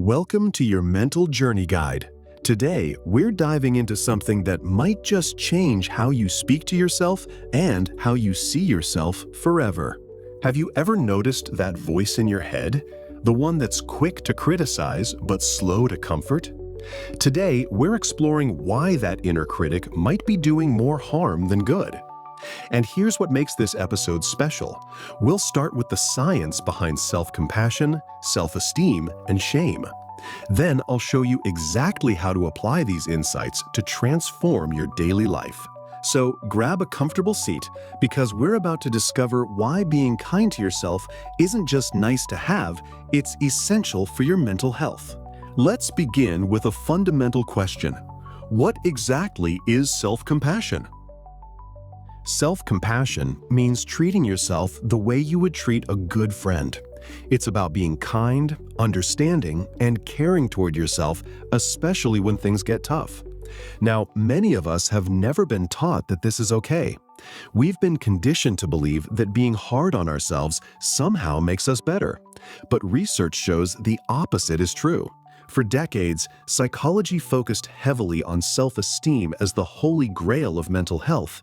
Welcome to your mental journey guide. Today, we're diving into something that might just change how you speak to yourself and how you see yourself forever. Have you ever noticed that voice in your head? The one that's quick to criticize but slow to comfort? Today, we're exploring why that inner critic might be doing more harm than good. And here's what makes this episode special. We'll start with the science behind self-compassion, self-esteem, and shame. Then I'll show you exactly how to apply these insights to transform your daily life. So grab a comfortable seat because we're about to discover why being kind to yourself isn't just nice to have, it's essential for your mental health. Let's begin with a fundamental question. What exactly is self-compassion? Self-compassion means treating yourself the way you would treat a good friend. It's about being kind, understanding, and caring toward yourself, especially when things get tough. Now, many of us have never been taught that this is okay. We've been conditioned to believe that being hard on ourselves somehow makes us better. But research shows the opposite is true. For decades, psychology focused heavily on self-esteem as the holy grail of mental health.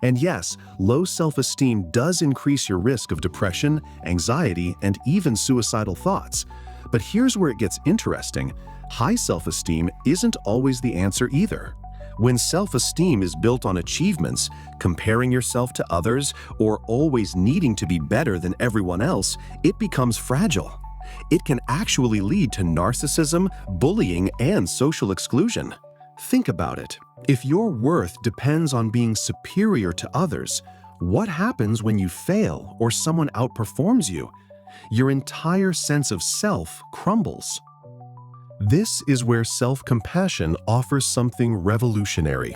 And yes, low self-esteem does increase your risk of depression, anxiety, and even suicidal thoughts. But here's where it gets interesting. High self-esteem isn't always the answer either. When self-esteem is built on achievements, comparing yourself to others, or always needing to be better than everyone else, it becomes fragile. It can actually lead to narcissism, bullying, and social exclusion. Think about it. If your worth depends on being superior to others, what happens when you fail or someone outperforms you? Your entire sense of self crumbles. This is where self-compassion offers something revolutionary.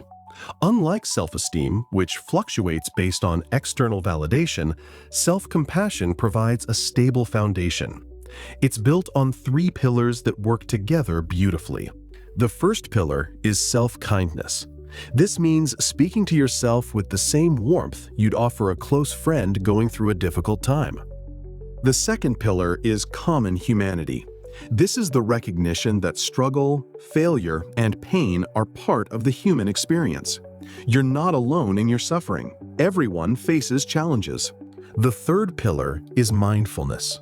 Unlike self-esteem, which fluctuates based on external validation, self-compassion provides a stable foundation. It's built on 3 pillars that work together beautifully. The first pillar is self-kindness. This means speaking to yourself with the same warmth you'd offer a close friend going through a difficult time. The second pillar is common humanity. This is the recognition that struggle, failure, and pain are part of the human experience. You're not alone in your suffering. Everyone faces challenges. The third pillar is mindfulness.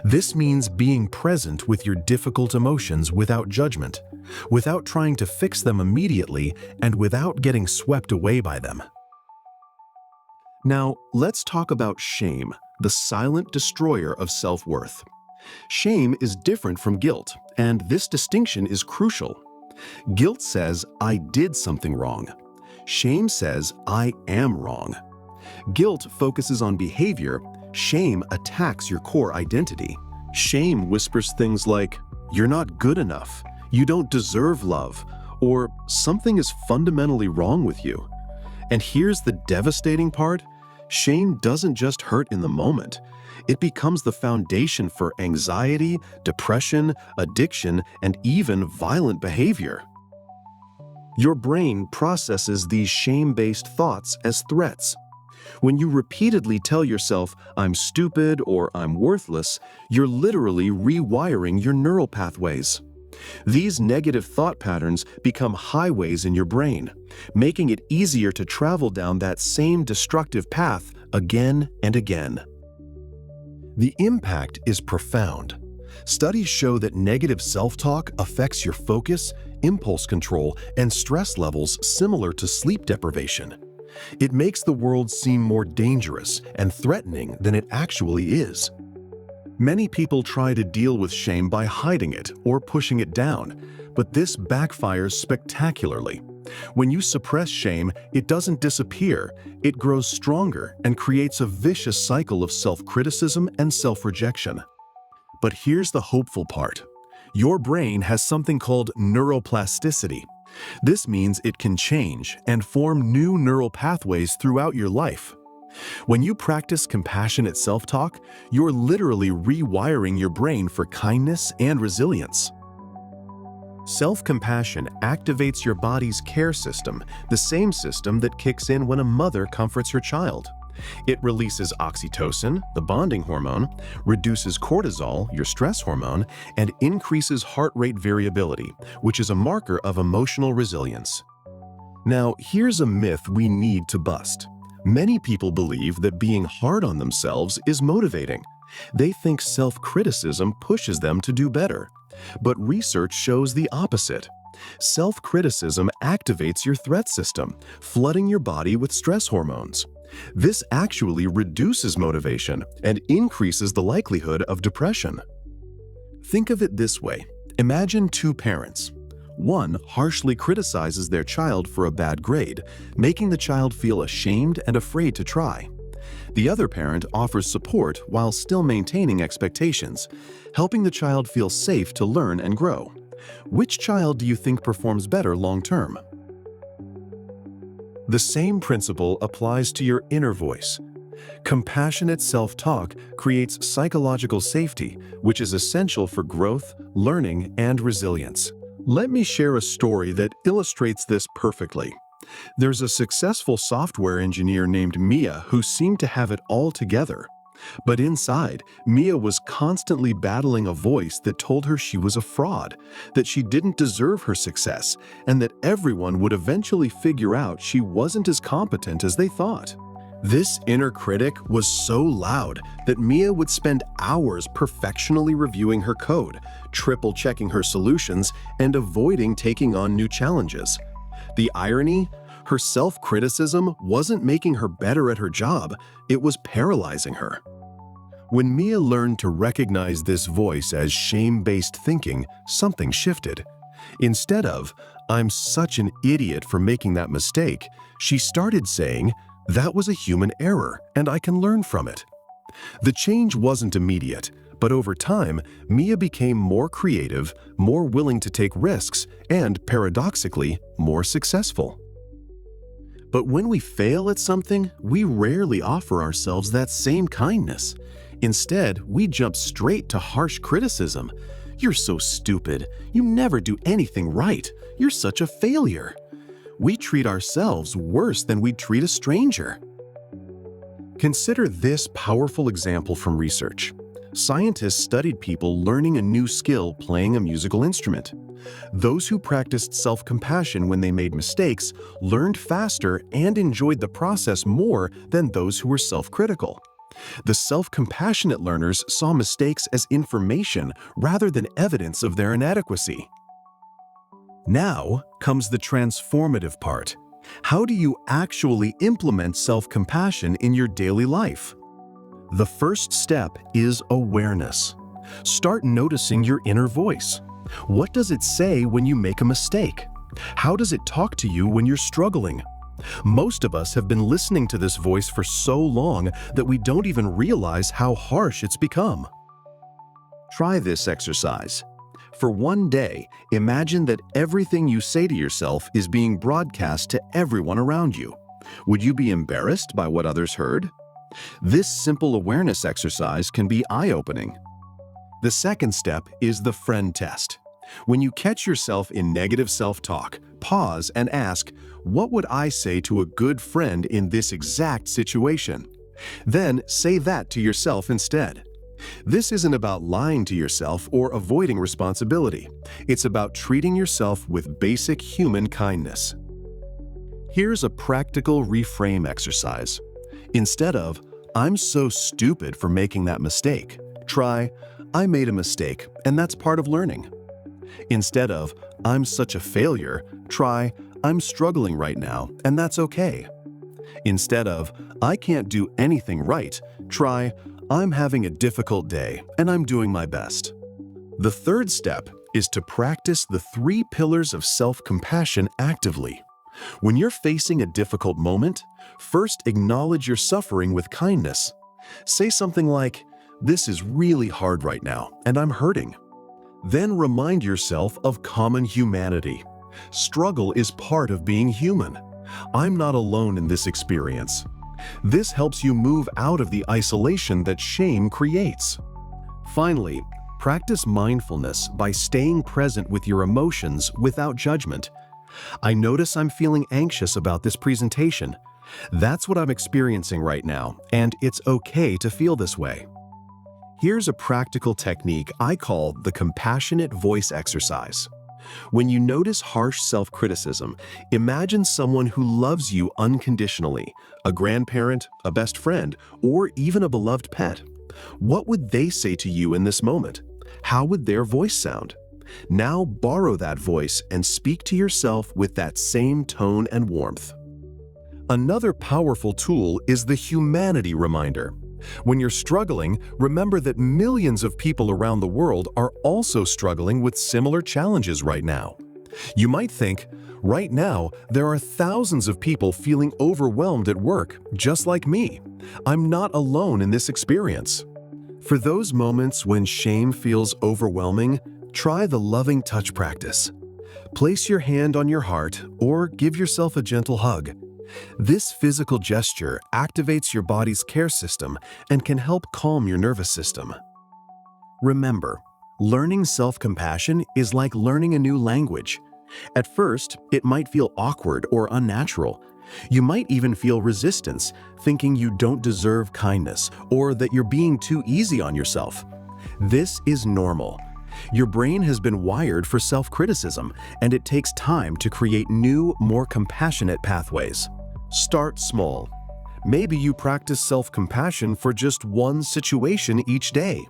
This means being present with your difficult emotions without judgment, without trying to fix them immediately, and without getting swept away by them. Now, let's talk about shame, the silent destroyer of self-worth. Shame is different from guilt, and this distinction is crucial. Guilt says, I did something wrong. Shame says, I am wrong. Guilt focuses on behavior. Shame attacks your core identity. Shame whispers things like, you're not good enough, you don't deserve love, or something is fundamentally wrong with you. And here's the devastating part. Shame doesn't just hurt in the moment. It becomes the foundation for anxiety, depression, addiction, and even violent behavior. Your brain processes these shame-based thoughts as threats. When you repeatedly tell yourself, I'm stupid or I'm worthless, you're literally rewiring your neural pathways. These negative thought patterns become highways in your brain, making it easier to travel down that same destructive path again and again. The impact is profound. Studies show that negative self-talk affects your focus, impulse control, and stress levels similar to sleep deprivation. It makes the world seem more dangerous and threatening than it actually is. Many people try to deal with shame by hiding it or pushing it down, but this backfires spectacularly. When you suppress shame, it doesn't disappear, it grows stronger and creates a vicious cycle of self-criticism and self-rejection. But here's the hopeful part. Your brain has something called neuroplasticity. This means it can change and form new neural pathways throughout your life. When you practice compassionate self-talk, you're literally rewiring your brain for kindness and resilience. Self-compassion activates your body's care system, the same system that kicks in when a mother comforts her child. It releases oxytocin, the bonding hormone, reduces cortisol, your stress hormone, and increases heart rate variability, which is a marker of emotional resilience. Now, here's a myth we need to bust. Many people believe that being hard on themselves is motivating. They think self-criticism pushes them to do better. But research shows the opposite. Self-criticism activates your threat system, flooding your body with stress hormones. This actually reduces motivation and increases the likelihood of depression. Think of it this way. Imagine two parents. One harshly criticizes their child for a bad grade, making the child feel ashamed and afraid to try. The other parent offers support while still maintaining expectations, helping the child feel safe to learn and grow. Which child do you think performs better long-term? The same principle applies to your inner voice. Compassionate self-talk creates psychological safety, which is essential for growth, learning, and resilience. Let me share a story that illustrates this perfectly. There's a successful software engineer named Mia who seemed to have it all together. But inside, Mia was constantly battling a voice that told her she was a fraud, that she didn't deserve her success, and that everyone would eventually figure out she wasn't as competent as they thought. This inner critic was so loud that Mia would spend hours perfectionally reviewing her code, triple-checking her solutions, and avoiding taking on new challenges. The irony? Her self-criticism wasn't making her better at her job, it was paralyzing her. When Mia learned to recognize this voice as shame-based thinking, something shifted. Instead of, "I'm such an idiot for making that mistake," she started saying, "That was a human error, and I can learn from it." The change wasn't immediate, but over time, Mia became more creative, more willing to take risks, and, paradoxically, more successful. But when we fail at something, we rarely offer ourselves that same kindness. Instead, we jump straight to harsh criticism. "You're so stupid. You never do anything right. You're such a failure." We treat ourselves worse than we'd treat a stranger. Consider this powerful example from research. Scientists studied people learning a new skill playing a musical instrument. Those who practiced self-compassion when they made mistakes learned faster and enjoyed the process more than those who were self-critical. The self-compassionate learners saw mistakes as information rather than evidence of their inadequacy. Now comes the transformative part. How do you actually implement self-compassion in your daily life? The first step is awareness. Start noticing your inner voice. What does it say when you make a mistake? How does it talk to you when you're struggling? Most of us have been listening to this voice for so long that we don't even realize how harsh it's become. Try this exercise. For one day, imagine that everything you say to yourself is being broadcast to everyone around you. Would you be embarrassed by what others heard? This simple awareness exercise can be eye-opening. The second step is the friend test. When you catch yourself in negative self-talk, pause and ask, "What would I say to a good friend in this exact situation?" Then say that to yourself instead. This isn't about lying to yourself or avoiding responsibility. It's about treating yourself with basic human kindness. Here's a practical reframe exercise. Instead of, "I'm so stupid for making that mistake," try, "I made a mistake, and that's part of learning." Instead of, "I'm such a failure," try, "I'm struggling right now, and that's okay." Instead of, "I can't do anything right," try, "I'm having a difficult day, and I'm doing my best." The third step is to practice the 3 pillars of self-compassion actively. When you're facing a difficult moment, first acknowledge your suffering with kindness. Say something like, "This is really hard right now, and I'm hurting." Then remind yourself of common humanity. Struggle is part of being human. I'm not alone in this experience. This helps you move out of the isolation that shame creates. Finally, practice mindfulness by staying present with your emotions without judgment. I notice I'm feeling anxious about this presentation. That's what I'm experiencing right now, and it's okay to feel this way. Here's a practical technique I call the compassionate voice exercise. When you notice harsh self-criticism, imagine someone who loves you unconditionally, a grandparent, a best friend, or even a beloved pet. What would they say to you in this moment? How would their voice sound? Now borrow that voice and speak to yourself with that same tone and warmth. Another powerful tool is the humanity reminder. When you're struggling, remember that millions of people around the world are also struggling with similar challenges right now. You might think, right now, there are thousands of people feeling overwhelmed at work, just like me. I'm not alone in this experience. For those moments when shame feels overwhelming, try the loving touch practice. Place your hand on your heart or give yourself a gentle hug. This physical gesture activates your body's care system and can help calm your nervous system. Remember, learning self-compassion is like learning a new language. At first, it might feel awkward or unnatural. You might even feel resistance, thinking you don't deserve kindness or that you're being too easy on yourself. This is normal. Your brain has been wired for self-criticism, and it takes time to create new, more compassionate pathways. Start small. Maybe you practice self-compassion for just one situation each day.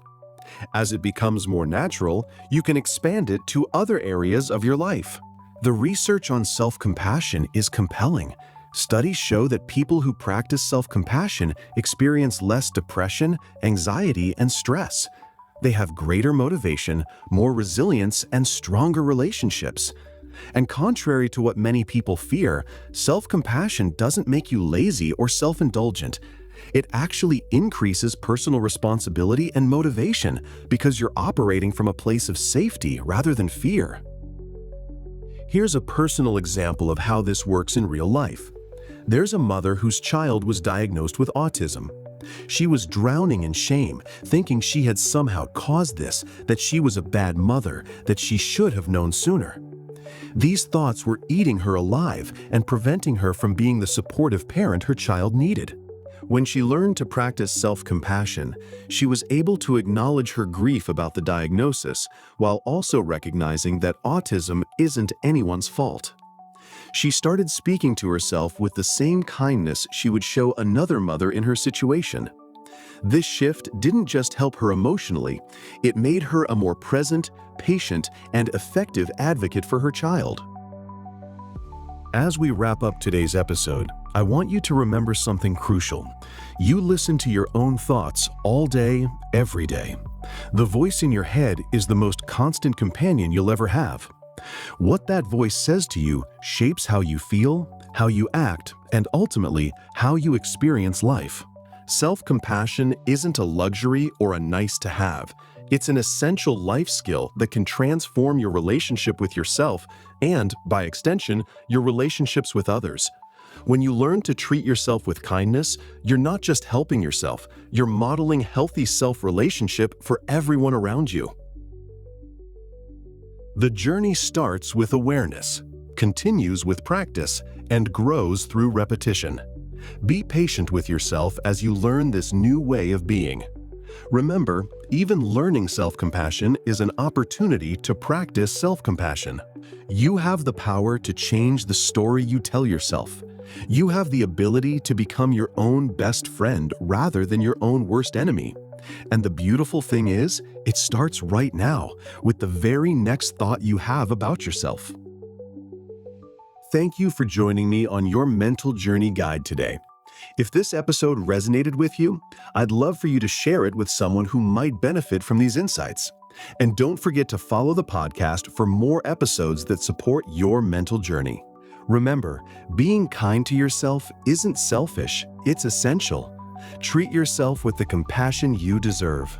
As it becomes more natural, you can expand it to other areas of your life. The research on self-compassion is compelling. Studies show that people who practice self-compassion experience less depression, anxiety, and stress. They have greater motivation, more resilience, and stronger relationships. And contrary to what many people fear, self-compassion doesn't make you lazy or self-indulgent. It actually increases personal responsibility and motivation because you're operating from a place of safety rather than fear. Here's a personal example of how this works in real life. There's a mother whose child was diagnosed with autism. She was drowning in shame, thinking she had somehow caused this, that she was a bad mother, that she should have known sooner. These thoughts were eating her alive and preventing her from being the supportive parent her child needed. When she learned to practice self-compassion, she was able to acknowledge her grief about the diagnosis while also recognizing that autism isn't anyone's fault. She started speaking to herself with the same kindness she would show another mother in her situation. This shift didn't just help her emotionally, it made her a more present, patient, and effective advocate for her child. As we wrap up today's episode, I want you to remember something crucial. You listen to your own thoughts all day, every day. The voice in your head is the most constant companion you'll ever have. What that voice says to you shapes how you feel, how you act, and ultimately, how you experience life. Self-compassion isn't a luxury or a nice-to-have. It's an essential life skill that can transform your relationship with yourself and, by extension, your relationships with others. When you learn to treat yourself with kindness, you're not just helping yourself, you're modeling healthy self-relationship for everyone around you. The journey starts with awareness, continues with practice, and grows through repetition. Be patient with yourself as you learn this new way of being. Remember, even learning self-compassion is an opportunity to practice self-compassion. You have the power to change the story you tell yourself. You have the ability to become your own best friend rather than your own worst enemy. And the beautiful thing is, it starts right now, with the very next thought you have about yourself. Thank you for joining me on your mental journey guide today. If this episode resonated with you, I'd love for you to share it with someone who might benefit from these insights. And don't forget to follow the podcast for more episodes that support your mental journey. Remember, being kind to yourself isn't selfish, it's essential. Treat yourself with the compassion you deserve.